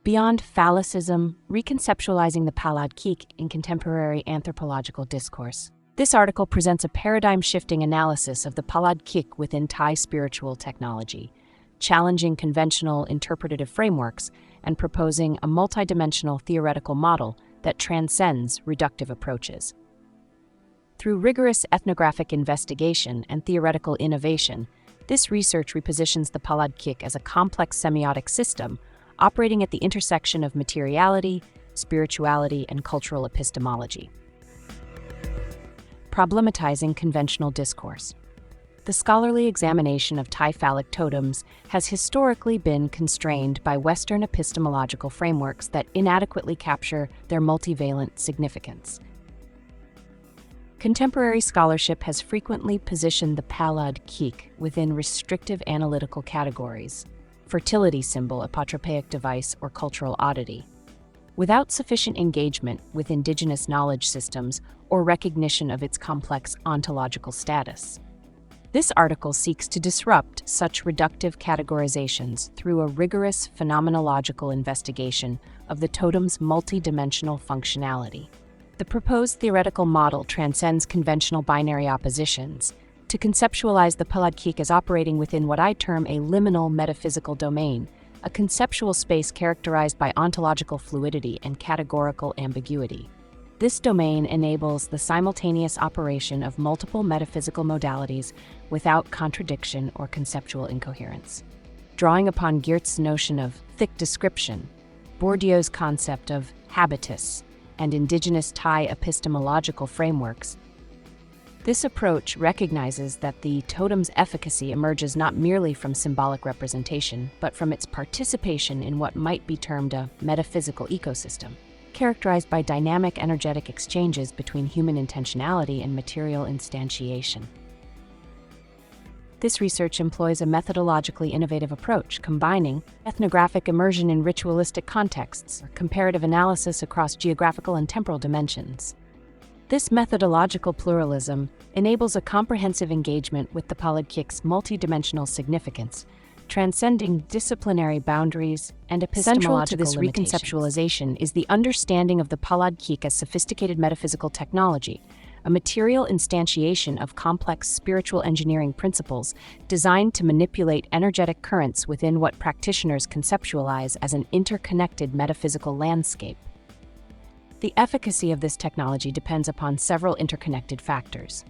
Beyond Phallicism, Reconceptualizing the Palad Khik in Contemporary Anthropological Discourse. This article presents a paradigm-shifting analysis of the Palad Khik within Thai spiritual technology, challenging conventional interpretative frameworks and proposing a multidimensional theoretical model that transcends reductive approaches. Through rigorous ethnographic investigation and theoretical innovation, this research repositions the Palad Khik as a complex semiotic system operating at the intersection of materiality, spirituality, and cultural epistemology. Problematizing conventional discourse. The scholarly examination of Thai phallic totems has historically been constrained by Western epistemological frameworks that inadequately capture their multivalent significance. Contemporary scholarship has frequently positioned the Palad Khik within restrictive analytical categories: fertility symbol, apotropaic device, or cultural oddity, without sufficient engagement with indigenous knowledge systems or recognition of its complex ontological status. This article seeks to disrupt such reductive categorizations through a rigorous phenomenological investigation of the totem's multidimensional functionality. The proposed theoretical model transcends conventional binary oppositions to conceptualize the Palad Khik as operating within what I term a liminal metaphysical domain, a conceptual space characterized by ontological fluidity and categorical ambiguity. This domain enables the simultaneous operation of multiple metaphysical modalities without contradiction or conceptual incoherence. Drawing upon Geertz's notion of thick description, Bourdieu's concept of habitus, and indigenous Thai epistemological frameworks, this approach recognizes that the totem's efficacy emerges not merely from symbolic representation, but from its participation in what might be termed a metaphysical ecosystem, characterized by dynamic energetic exchanges between human intentionality and material instantiation. This research employs a methodologically innovative approach, combining ethnographic immersion in ritualistic contexts, comparative analysis across geographical and temporal dimensions. This methodological pluralism enables a comprehensive engagement with the Palad Khik's multidimensional significance, transcending disciplinary boundaries and epistemological limitations. Central to this reconceptualization is the understanding of the Palad Khik as sophisticated metaphysical technology, a material instantiation of complex spiritual engineering principles designed to manipulate energetic currents within what practitioners conceptualize as an interconnected metaphysical landscape. The efficacy of this technology depends upon several interconnected factors.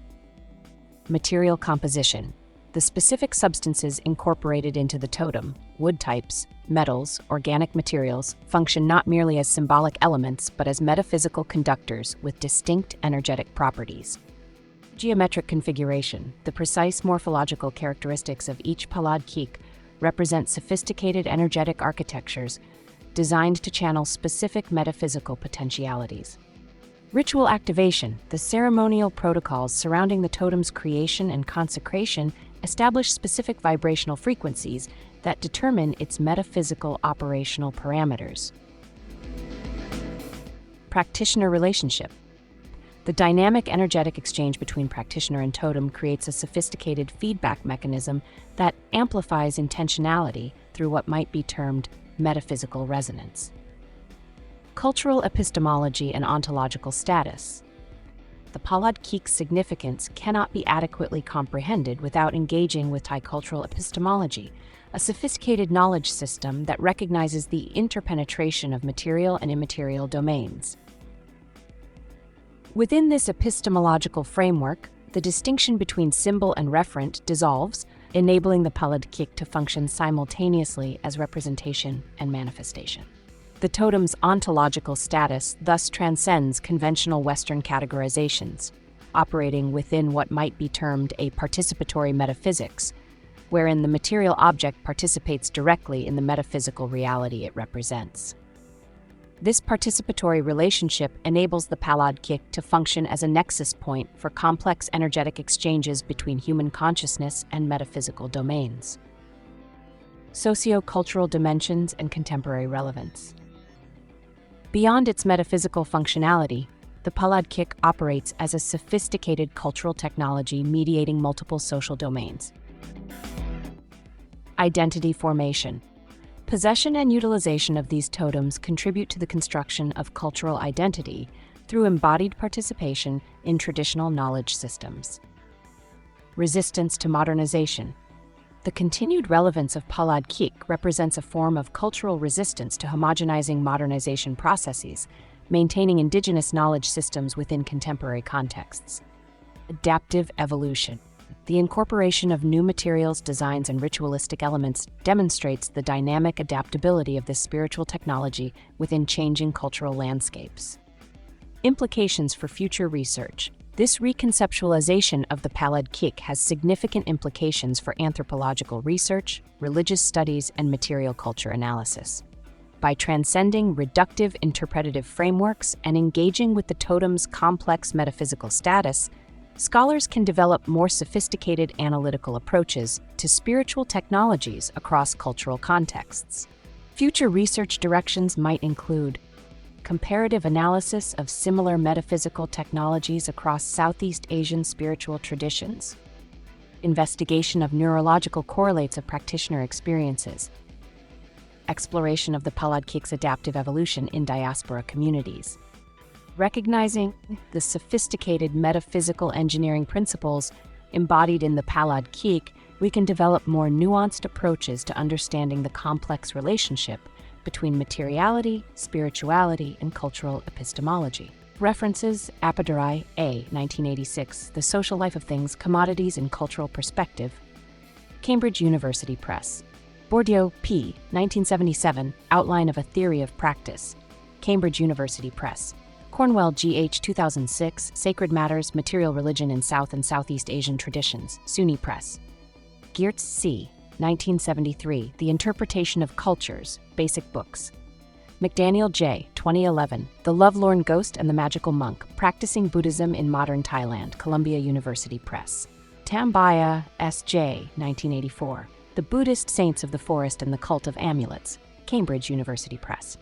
Material composition. The specific substances incorporated into the totem, wood types, metals, organic materials, function not merely as symbolic elements but as metaphysical conductors with distinct energetic properties. Geometric configuration. The precise morphological characteristics of each Palad Khik represent sophisticated energetic architectures designed to channel specific metaphysical potentialities. Ritual activation. The ceremonial protocols surrounding the totem's creation and consecration establish specific vibrational frequencies that determine its metaphysical operational parameters. Practitioner relationship. The dynamic energetic exchange between practitioner and totem creates a sophisticated feedback mechanism that amplifies intentionality through what might be termed metaphysical resonance. Cultural epistemology and ontological status. The Palad Khik's significance cannot be adequately comprehended without engaging with Thai cultural epistemology, a sophisticated knowledge system that recognizes the interpenetration of material and immaterial domains. Within this epistemological framework, the distinction between symbol and referent dissolves, enabling the Palad Khik to function simultaneously as representation and manifestation. The totem's ontological status thus transcends conventional Western categorizations, operating within what might be termed a participatory metaphysics, wherein the material object participates directly in the metaphysical reality it represents. This participatory relationship enables the Palad Khik to function as a nexus point for complex energetic exchanges between human consciousness and metaphysical domains. Socio-cultural dimensions and contemporary relevance. Beyond its metaphysical functionality, the Palad Khik operates as a sophisticated cultural technology mediating multiple social domains. Identity formation. Possession and utilization of these totems contribute to the construction of cultural identity through embodied participation in traditional knowledge systems. Resistance to modernization. The continued relevance of Palad Khik represents a form of cultural resistance to homogenizing modernization processes, maintaining indigenous knowledge systems within contemporary contexts. Adaptive evolution. The incorporation of new materials, designs, and ritualistic elements demonstrates the dynamic adaptability of this spiritual technology within changing cultural landscapes. Implications for future research. This reconceptualization of the Palad Khik has significant implications for anthropological research, religious studies, and material culture analysis. By transcending reductive interpretative frameworks and engaging with the totem's complex metaphysical status, scholars can develop more sophisticated analytical approaches to spiritual technologies across cultural contexts. Future research directions might include comparative analysis of similar metaphysical technologies across Southeast Asian spiritual traditions, investigation of neurological correlates of practitioner experiences, exploration of the Palad Khik's adaptive evolution in diaspora communities. Recognizing the sophisticated metaphysical engineering principles embodied in the Palad Khik, we can develop more nuanced approaches to understanding the complex relationship between materiality, spirituality, and cultural epistemology. References: Apotropaic, A. 1986, The Social Life of Things, Commodities in Cultural Perspective, Cambridge University Press. Bourdieu, P. 1977, Outline of a Theory of Practice, Cambridge University Press. Cornwell, G.H. 2006, Sacred Matters, Material Religion in South and Southeast Asian Traditions, SUNY Press. Geertz, C. 1973, The Interpretation of Cultures, Basic Books. McDaniel, J. 2011, The Lovelorn Ghost and the Magical Monk, Practicing Buddhism in Modern Thailand, Columbia University Press. Tambaya, S.J. 1984, The Buddhist Saints of the Forest and the Cult of Amulets, Cambridge University Press.